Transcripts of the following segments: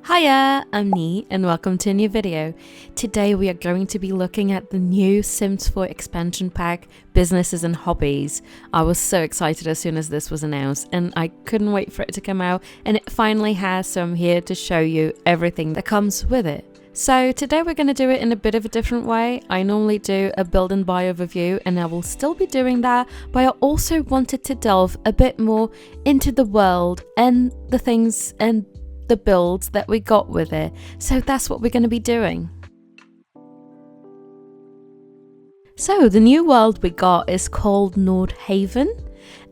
Hiya, I'm Ni and welcome to a new video. Today we are going to be looking at the new Sims 4 expansion pack, Businesses and Hobbies. I was so excited as soon as this was announced and I couldn't wait for it to come out, and it finally has, so I'm here to show you everything that comes with it. So today we're going to do it in a bit of a different way. I normally do a build and buy overview and I will still be doing that, but I also wanted to delve a bit more into the world and the things and the builds that we got with it. So that's what we're going to be doing. So the new world we got is called Nordhaven,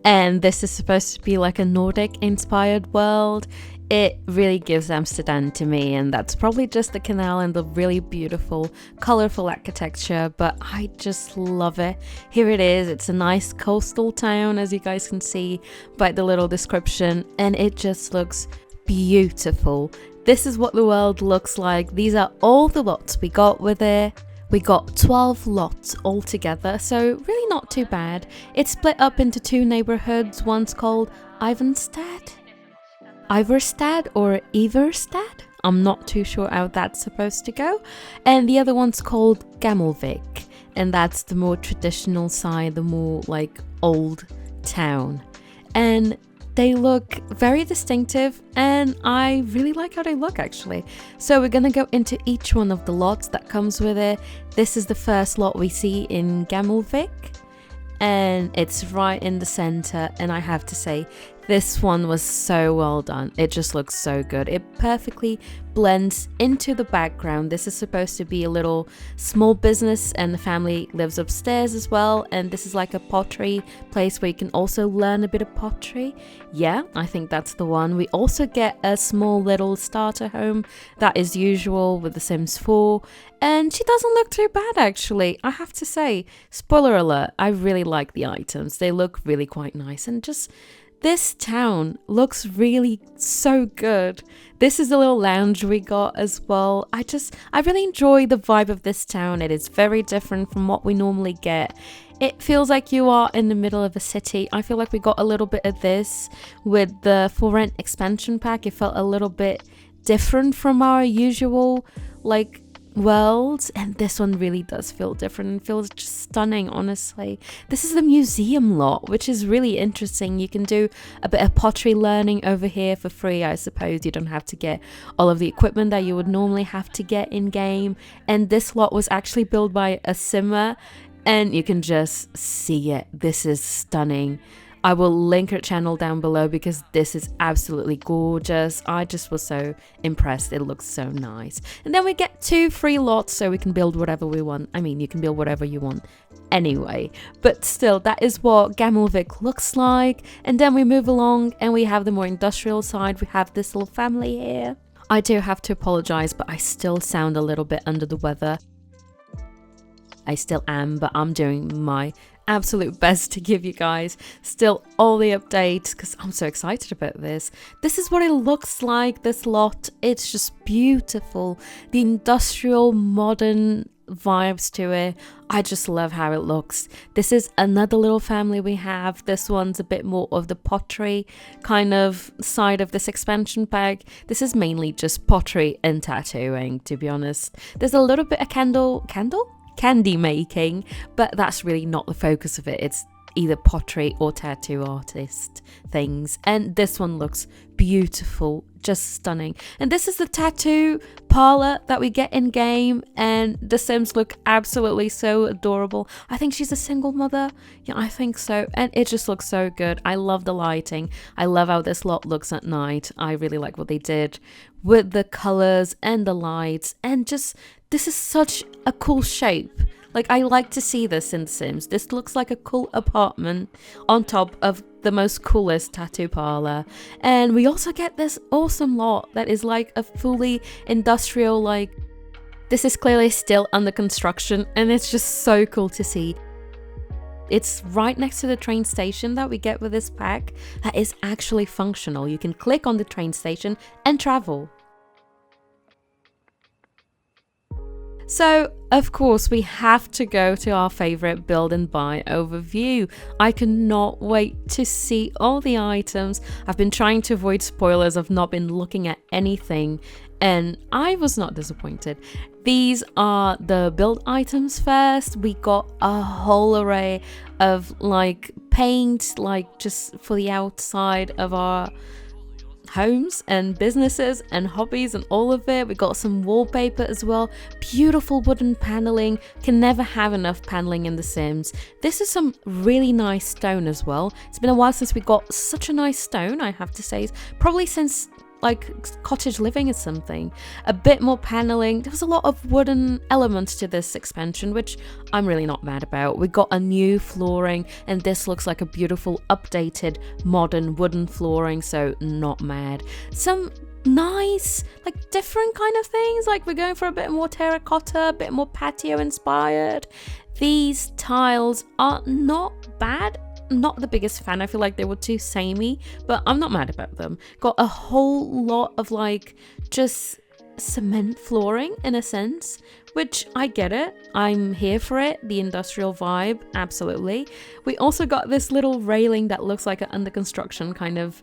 and this is supposed to be like a Nordic inspired world. It really gives Amsterdam to me, and that's probably just the canal and the really beautiful, colorful architecture, but I just love it. Here it is. It's a nice coastal town, as you guys can see by the little description, and it just looks beautiful. This is what the world looks like. These are all the lots we got with it. We got 12 lots altogether, so really not too bad. It's split up into two neighborhoods. One's called Iverstad or Everstad. I'm not too sure how that's supposed to go. And the other one's called Gamelvik, and that's the more traditional side, the more like old town. And they look very distinctive and I really like how they look actually. So we're gonna go into each one of the lots that comes with it. This is the first lot we see in Gamelvik, and it's right in the center, and I have to say this one was so well done. It just looks so good. It perfectly blends into the background. This is supposed to be a little small business and the family lives upstairs as well, and this is like a pottery place where you can also learn a bit of pottery. Yeah, I think that's the one. We also get a small little starter home that is usual with The Sims 4, and she doesn't look too bad actually. I have to say, spoiler alert, I really like the items. They look really quite nice, and just this town looks really so good. This is a little lounge we got as well. I really enjoy the vibe of this town. It is very different from what we normally get. It feels like you are in the middle of a city. I feel like we got a little bit of this with the For Rent expansion pack. It felt a little bit different from our usual worlds, and this one really does feel different and feels just stunning, honestly. This is the museum lot, which is really interesting. You can do a bit of pottery learning over here for free, I suppose. You don't have to get all of the equipment that you would normally have to get in game, and this lot was actually built by a simmer, and you can just see it. This is stunning. I will link her channel down below because this is absolutely gorgeous. I just was so impressed. It looks so nice. And then we get 2 free lots so we can build whatever we want. I mean, you can build whatever you want anyway. But still, that is what Gamelvik looks like. And then we move along and we have the more industrial side. We have this little family here. I do have to apologize, but I still sound a little bit under the weather. I still am, but I'm doing my absolute best to give you guys still all the updates because I'm so excited about this. This is what it looks like, this lot. It's just beautiful. The industrial modern vibes to it. I just love how it looks. This is another little family we have. This one's a bit more of the pottery kind of side of this expansion pack. This is mainly just pottery and tattooing, to be honest. There's a little bit of candy making, but that's really not the focus of it. It's either pottery or tattoo artist things, and this one looks beautiful, just stunning. And this is the tattoo parlor that we get in game, and the Sims look absolutely so adorable. I think she's a single mother. Yeah, I think so, and it just looks so good. I love the lighting. I love how this lot looks at night. I really like what they did with the colors and the lights, and just this is such a cool shape. Like, I like to see this in Sims. This looks like a cool apartment on top of the most coolest tattoo parlor. And we also get this awesome lot that is like a fully industrial, this is clearly still under construction, and it's just so cool to see. It's right next to the train station that we get with this pack that is actually functional. You can click on the train station and travel. So, of course, we have to go to our favorite build and buy overview. I cannot wait to see all the items. I've been trying to avoid spoilers. I've not been looking at anything, and I was not disappointed. These are the build items first. We got a whole array of like paint, like just for the outside of our homes and businesses and hobbies and all of it. We got some wallpaper as well, beautiful wooden paneling. Can never have enough paneling in The Sims. This is some really nice stone as well. It's been a while since we got such a nice stone, I have to say. Probably since like cottage living or something. A bit more paneling. There was a lot of wooden elements to this expansion, which I'm really not mad about. We got a new flooring, and this looks like a beautiful updated modern wooden flooring, so not mad. Some nice like different kind of things, like we're going for a bit more terracotta, a bit more patio inspired. These tiles are not bad. Not the biggest fan. I feel like they were too samey, but I'm not mad about them. Got a whole lot of like just cement flooring in a sense, which I get it. I'm here for it. The industrial vibe, absolutely. We also got this little railing that looks like an under construction kind of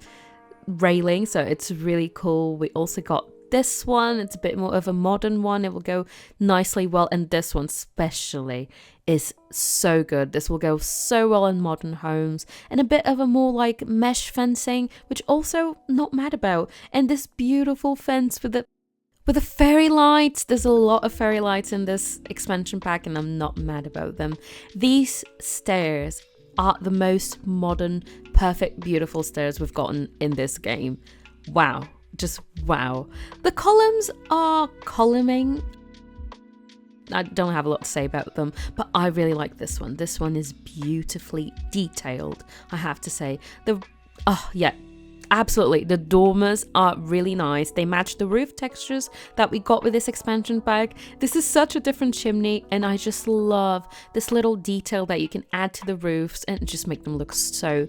railing, so it's really cool. We also got this one. It's a bit more of a modern one. It will go nicely well, and this one especially is so good. This will go so well in modern homes, and a bit of a more like mesh fencing, which also not mad about. And this beautiful fence with the fairy lights. There's a lot of fairy lights in this expansion pack, and I'm not mad about them. These stairs are the most modern, perfect, beautiful stairs we've gotten in this game. Wow. Just wow. The columns are columning. I don't have a lot to say about them, but I really like this one. This one is beautifully detailed, I have to say. Yeah, absolutely. The dormers are really nice. They match the roof textures that we got with this expansion pack. This is such a different chimney, and I just love this little detail that you can add to the roofs and just make them look so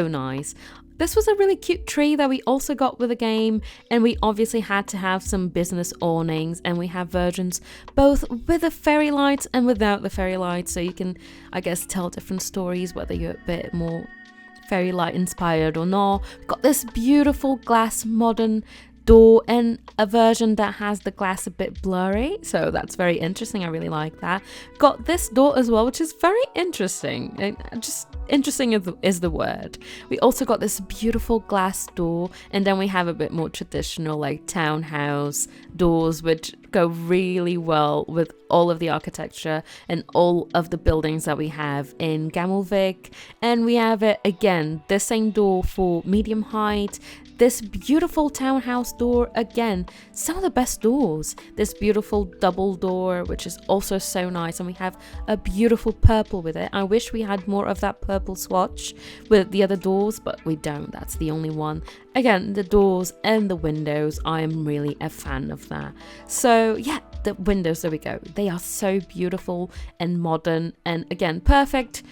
nice. This was a really cute tree that we also got with the game, and we obviously had to have some business awnings, and we have versions both with the fairy lights and without the fairy lights, so you can, I guess, tell different stories whether you're a bit more fairy light inspired or not. We've got this beautiful glass modern door, and a version that has the glass a bit blurry, so that's very interesting. I really like that. Got this door as well, which is very interesting. Just interesting is the word. We also got this beautiful glass door, and then we have a bit more traditional like townhouse doors, which go really well with all of the architecture and all of the buildings that we have in Gamelvik. And we have it again, the same door for medium height. This beautiful townhouse door, again, some of the best doors. This beautiful double door, which is also so nice, and we have a beautiful purple with it. I wish we had more of that purple swatch with the other doors, but we don't. That's the only one. Again, the doors and the windows, I am really a fan of that. So yeah, the windows, there we go. They are so beautiful and modern, and again, perfect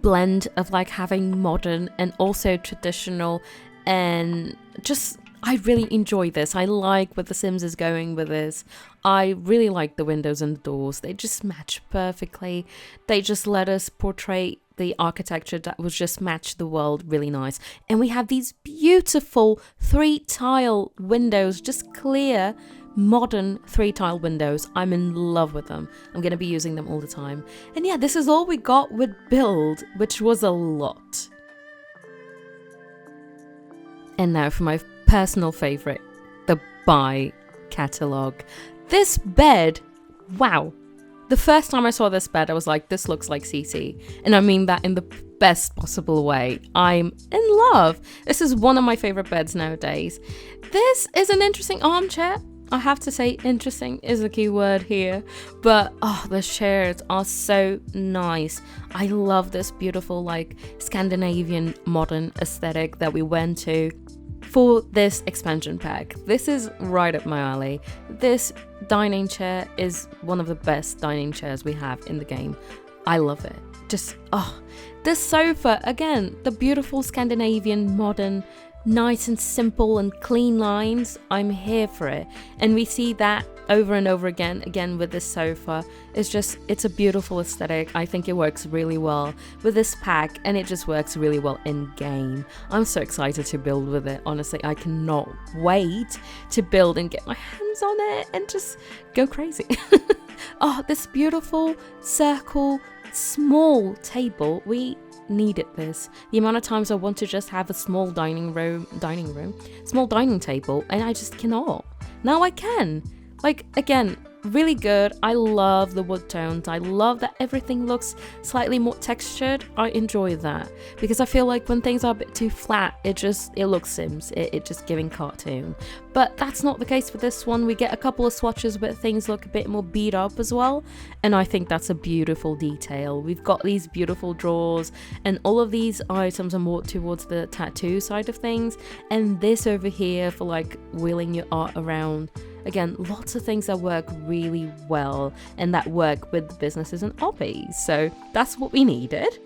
blend of like having modern and also traditional. And just, I really enjoy this. I like where The Sims is going with this. I really like the windows and the doors. They just match perfectly. They just let us portray the architecture that was just match the world really nice. And we have these beautiful 3-tile windows, just clear, modern 3-tile windows. I'm in love with them. I'm going to be using them all the time. And yeah, this is all we got with build, which was a lot. And now for my personal favorite, the buy catalog. This bed, wow. The first time I saw this bed, I was like, this looks like CC. And I mean that in the best possible way. I'm in love. This is one of my favorite beds nowadays. This is an interesting armchair. I have to say interesting is a key word here. But oh, the chairs are so nice. I love this beautiful like Scandinavian modern aesthetic that we went to for this expansion pack. This is right up my alley. This dining chair is one of the best dining chairs we have in the game. I love it. Just, oh, this sofa, again, the beautiful Scandinavian modern, nice and simple and clean lines. I'm here for it. And we see that over and over again with this sofa. It's a beautiful aesthetic. I think it works really well with this pack, and it just works really well in game. I'm so excited to build with it. Honestly, I cannot wait to build and get my hands on it and just go crazy. Oh, this beautiful circle small table. We needed this. The amount of times I want to just have a small small dining table, and I just cannot. Now I can. Like, again, really good. I love the wood tones. I love that everything looks slightly more textured. I enjoy that because I feel like when things are a bit too flat, it looks Sims. It just giving cartoon. But that's not the case with this one. We get a couple of swatches where things look a bit more beat up as well, and I think that's a beautiful detail. We've got these beautiful drawers, and all of these items are more towards the tattoo side of things, and this over here for like wheeling your art around. Again, lots of things that work really well and that work with businesses and hobbies. So that's what we needed.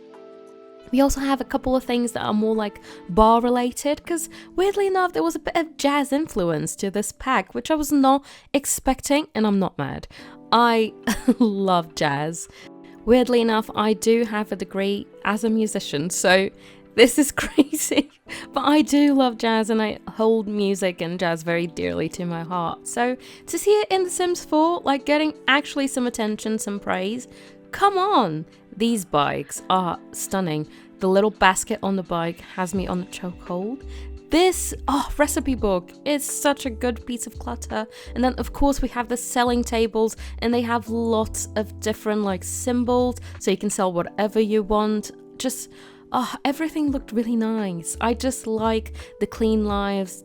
We also have a couple of things that are more like bar related, because weirdly enough, there was a bit of jazz influence to this pack, which I was not expecting, and I'm not mad. I love jazz. Weirdly enough, I do have a degree as a musician, so this is crazy, but I do love jazz, and I hold music and jazz very dearly to my heart. So to see it in The Sims 4, like getting actually some attention, some praise, come on! These bikes are stunning. The little basket on the bike has me on the chokehold. This recipe book is such a good piece of clutter. And then of course we have the selling tables, and they have lots of different like symbols, so you can sell whatever you want. Just everything looked really nice. I just like the clean lines,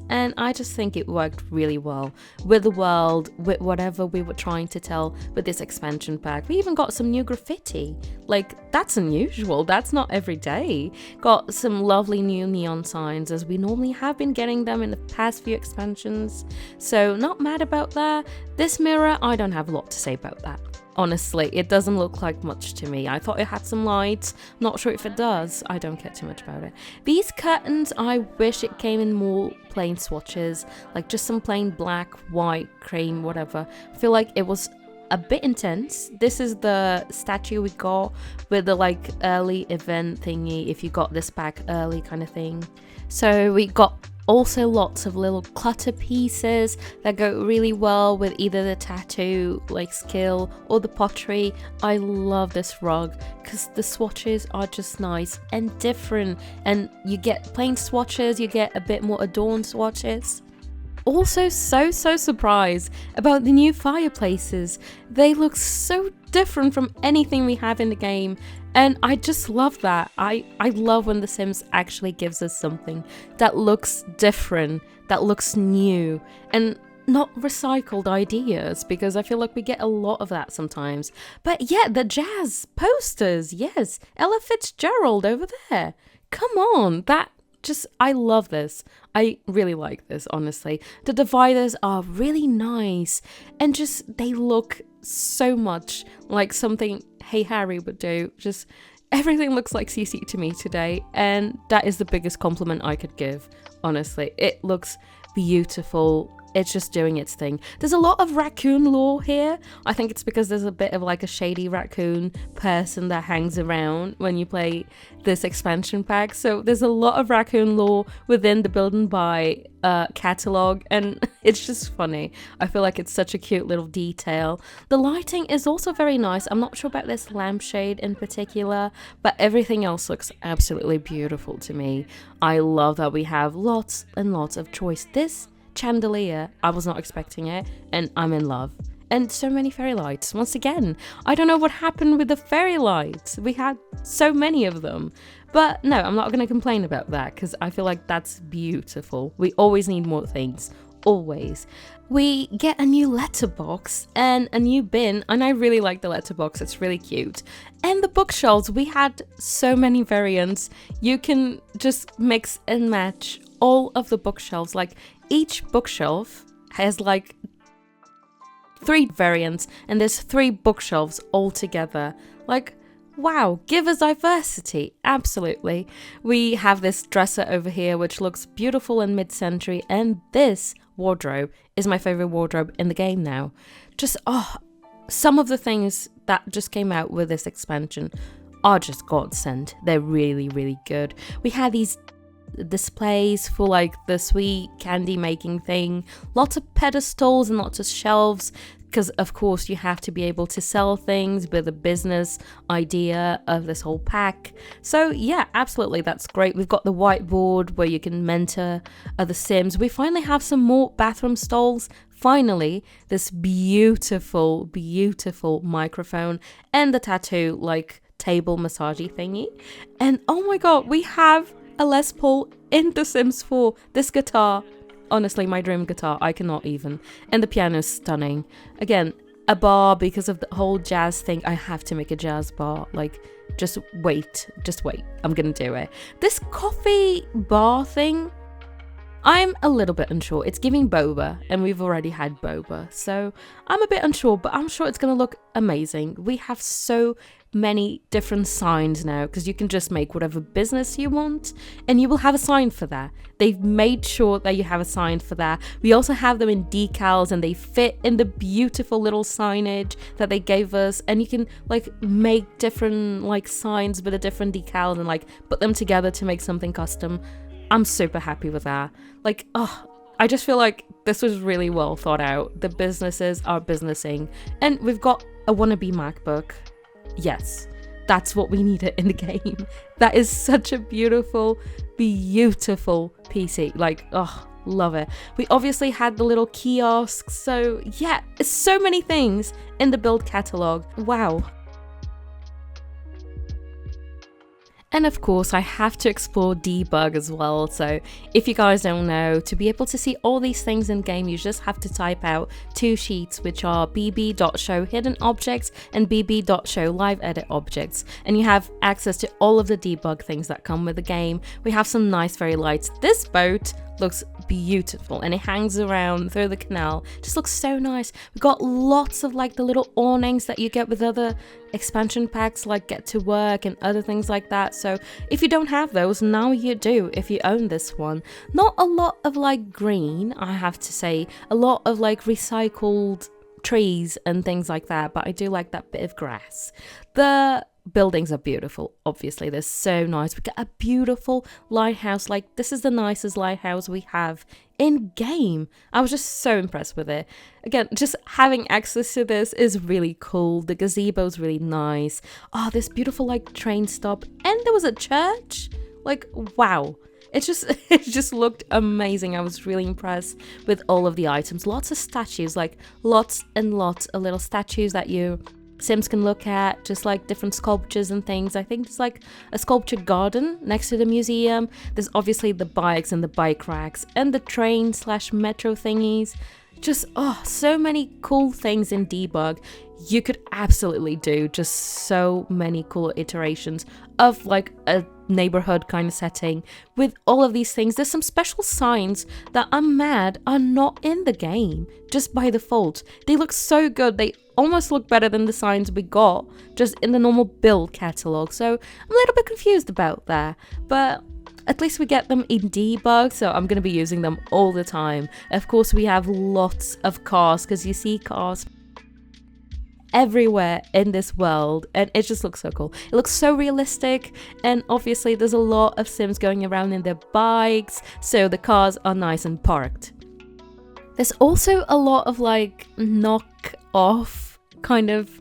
and I just think it worked really well with the world, with whatever we were trying to tell with this expansion pack. We even got some new graffiti. Like, that's unusual. That's not every day. Got some lovely new neon signs, as we normally have been getting them in the past few expansions. So not mad about that. This mirror, I don't have a lot to say about that. Honestly, it doesn't look like much to me. I thought it had some lights. Not sure if it does. I don't care too much about it. These curtains, I wish it came in more plain swatches, like just some plain black, white, cream, whatever. I feel like it was a bit intense. This is the statue we got with the like early event thingy, if you got this pack early kind of thing. So we got also lots of little clutter pieces that go really well with either the tattoo like skill or the pottery. I love this rug because the swatches are just nice and different, and you get plain swatches, you get a bit more adorned swatches. Also so surprised about the new fireplaces. They look so different from anything we have in the game, and I just love that. I love when The Sims actually gives us something that looks different, that looks new, and not recycled ideas, because I feel like we get a lot of that sometimes. But yeah, the jazz posters, yes, Ella Fitzgerald over there. Come on, I love this. I really like this, honestly. The dividers are really nice, and just they look so much like something Hey Harry would do. Just everything looks like CC to me today, and that is the biggest compliment I could give, honestly. It looks beautiful. It's just doing its thing. There's a lot of raccoon lore here. I think it's because there's a bit of like a shady raccoon person that hangs around when you play this expansion pack. So there's a lot of raccoon lore within the Build and Buy catalog, and it's just funny. I feel like it's such a cute little detail. The lighting is also very nice. I'm not sure about this lampshade in particular, but everything else looks absolutely beautiful to me. I love that we have lots and lots of choice. This chandelier, I was not expecting it, and I'm in love. And so many fairy lights. Once again, I don't know what happened with the fairy lights. We had so many of them. But no, I'm not going to complain about that, because I feel like that's beautiful. We always need more things. Always. We get a new letterbox and a new bin, and I really like the letterbox. It's really cute. And the bookshelves, we had so many variants. You can just mix and match all of the bookshelves. Like, each bookshelf has like 3 variants, and there's 3 bookshelves all together. Like, wow, give us diversity. Absolutely. We have this dresser over here which looks beautiful in mid-century, and this wardrobe is my favorite wardrobe in the game now. Just, some of the things that just came out with this expansion are just godsend. They're really, really good. We had these displays for like the sweet candy making thing, lots of pedestals and lots of shelves, because of course you have to be able to sell things with a business idea of this whole pack. So yeah, absolutely, that's great. We've got the whiteboard where you can mentor other Sims. We finally have some more bathroom stalls. Finally, this beautiful, beautiful microphone and the tattoo like table massagey thingy. And oh my god, we have a Les Paul in The Sims 4. This guitar, honestly, my dream guitar, I cannot even. And the piano is stunning. Again, a bar because of the whole jazz thing. I have to make a jazz bar. Like, just wait. I'm gonna do it. This coffee bar thing, I'm a little bit unsure. It's giving boba, and we've already had boba. So I'm a bit unsure, but I'm sure it's gonna look amazing. We have so many different signs now because you can just make whatever business you want and you will have a sign for that. They've made sure that you have a sign for that. We also have them in decals and they fit in the beautiful little signage that they gave us, and you can like make different like signs with a different decal and like put them together to make something custom. I'm super happy with that. Like, I just feel like this was really well thought out. The businesses are businessing, and we've got a wannabe MacBook. Yes, that's what we needed in the game. That is such a beautiful, beautiful PC. Like, love it. We obviously had the little kiosks. So yeah, so many things in the build catalog. Wow. And of course, I have to explore debug as well. So if you guys don't know, to be able to see all these things in game, you just have to type out two sheets, which are bb.show hidden objects and bb.show live edit objects. And you have access to all of the debug things that come with the game. We have some nice fairy lights. This boat looks beautiful and it hangs around through the canal. Just looks so nice. We've got lots of like the little awnings that you get with other expansion packs like Get to Work and other things like that. So if you don't have those, now you do if you own this one. Not a lot of like green, I have to say. A lot of like recycled trees and things like that, but I do like that bit of grass. The buildings are beautiful, obviously. They're so nice. We got a beautiful lighthouse. Like, this is the nicest lighthouse we have in game. I was just so impressed with it. Again, just having access to this is really cool. The gazebo is really nice. This beautiful like train stop, and there was a church. Like, wow. It just looked amazing. I was really impressed with all of the items. Lots of statues, like lots and lots of little statues that you Sims can look at, just like different sculptures and things. I think there's like a sculpture garden next to the museum. There's obviously the bikes and the bike racks and the train/metro thingies. Just so many cool things in debug. You could absolutely do just so many cool iterations of like a neighborhood kind of setting with all of these things. There's some special signs that I'm mad are not in the game just by default. They look so good. They almost look better than the signs we got just in the normal build catalog. So I'm a little bit confused about that, but at least we get them in debug, so I'm going to be using them all the time. Of course, we have lots of cars because you see cars everywhere in this world, and it just looks so cool. It looks so realistic, and obviously there's a lot of Sims going around in their bikes, so the cars are nice and parked. There's also a lot of like knock off kind of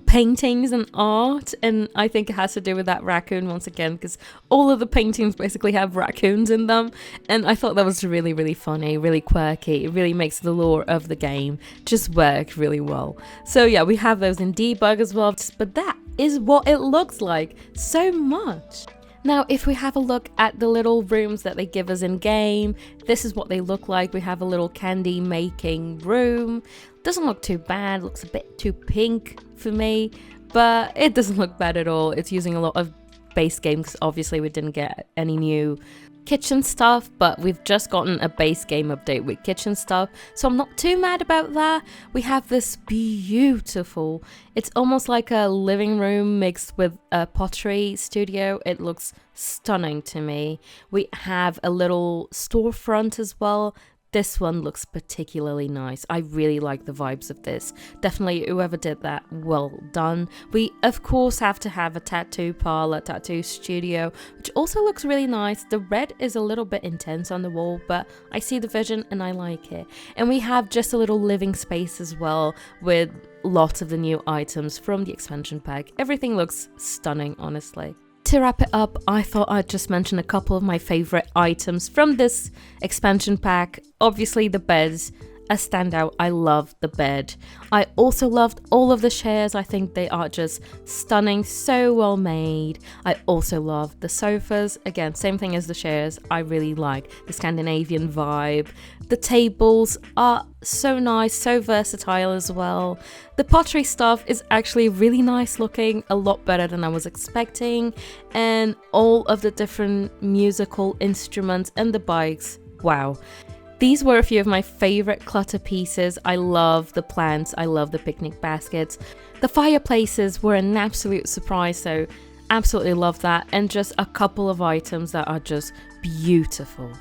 paintings and art, and I think it has to do with that raccoon once again, because all of the paintings basically have raccoons in them, and I thought that was really, really funny, really quirky. It really makes the lore of the game just work really well. So yeah, we have those in debug as well, but that is what it looks like so much. Now, if we have a look at the little rooms that they give us in game, this is what they look like. We have a little candy making room. Doesn't look too bad, looks a bit too pink for me, but it doesn't look bad at all. It's using a lot of base game because obviously we didn't get any new kitchen stuff, but we've just gotten a base game update with kitchen stuff, so I'm not too mad about that. We have this beautiful, it's almost like a living room mixed with a pottery studio. It looks stunning to me. We have a little storefront as well. this one looks particularly nice. I really like the vibes of this. Definitely whoever did that, well done. We of course have to have a tattoo parlor, tattoo studio, which also looks really nice. The red is a little bit intense on the wall, but I see the vision and I like it. And we have just a little living space as well with lots of the new items from the expansion pack. Everything looks stunning, honestly. To wrap it up, I thought I'd just mention a couple of my favorite items from this expansion pack. Obviously the beds, a standout. I love the bed. I also loved all of the chairs. I think they are just stunning, so well made. I also love the sofas. Again, same thing as the chairs. I really like the Scandinavian vibe. The tables are so nice, so versatile as well. The pottery stuff is actually really nice looking, a lot better than I was expecting. And all of the different musical instruments and the bikes, wow. These were a few of my favorite clutter pieces. I love the plants, I love the picnic baskets. The fireplaces were an absolute surprise, so absolutely love that. And just a couple of items that are just beautiful.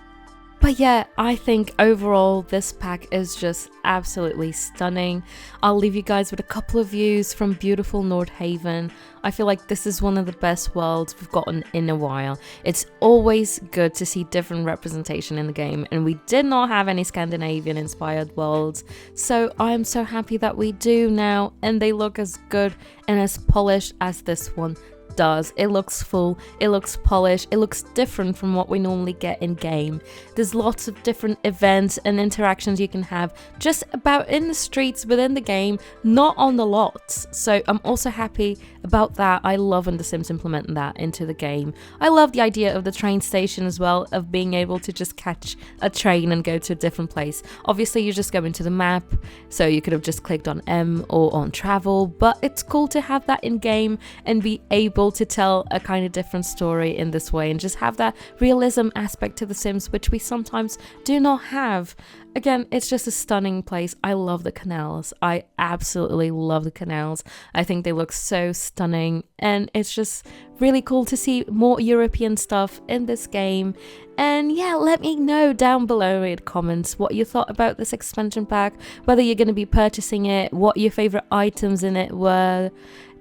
But yeah, I think overall this pack is just absolutely stunning. I'll leave you guys with a couple of views from beautiful Nordhaven. I feel like this is one of the best worlds we've gotten in a while. It's always good to see different representation in the game, and we did not have any Scandinavian inspired worlds, so I'm so happy that we do now, and they look as good and as polished as this one does. It looks full, it looks polished, it looks different from what we normally get in game. There's lots of different events and interactions you can have just about in the streets within the game, not on the lots. So I'm also happy about that. I love when The Sims implement that into the game. I love the idea of the train station as well, of being able to just catch a train and go to a different place. Obviously you just go into the map, so you could have just clicked on M or on travel, but it's cool to have that in game and be able to tell a kind of different story in this way and just have that realism aspect to The Sims, which we sometimes do not have. Again, it's just a stunning place. I love the canals. I absolutely love the canals. I think they look so stunning, and it's just really cool to see more European stuff in this game. And yeah, let me know down below in the comments what you thought about this expansion pack, whether you're going to be purchasing it, what your favorite items in it were.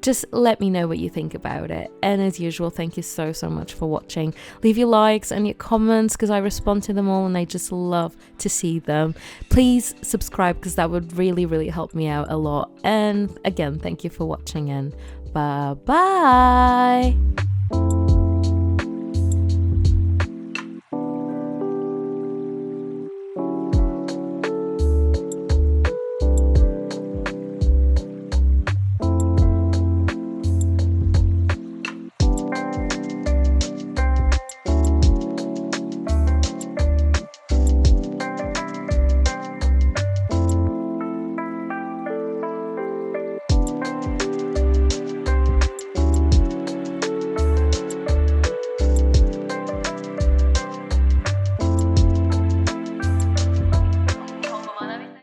Just let me know what you think about it. And as usual, thank you so much for watching. Leave your likes and your comments because I respond to them all and I just love to see them. Please subscribe because that would really help me out a lot. And again, thank you for watching and bye bye.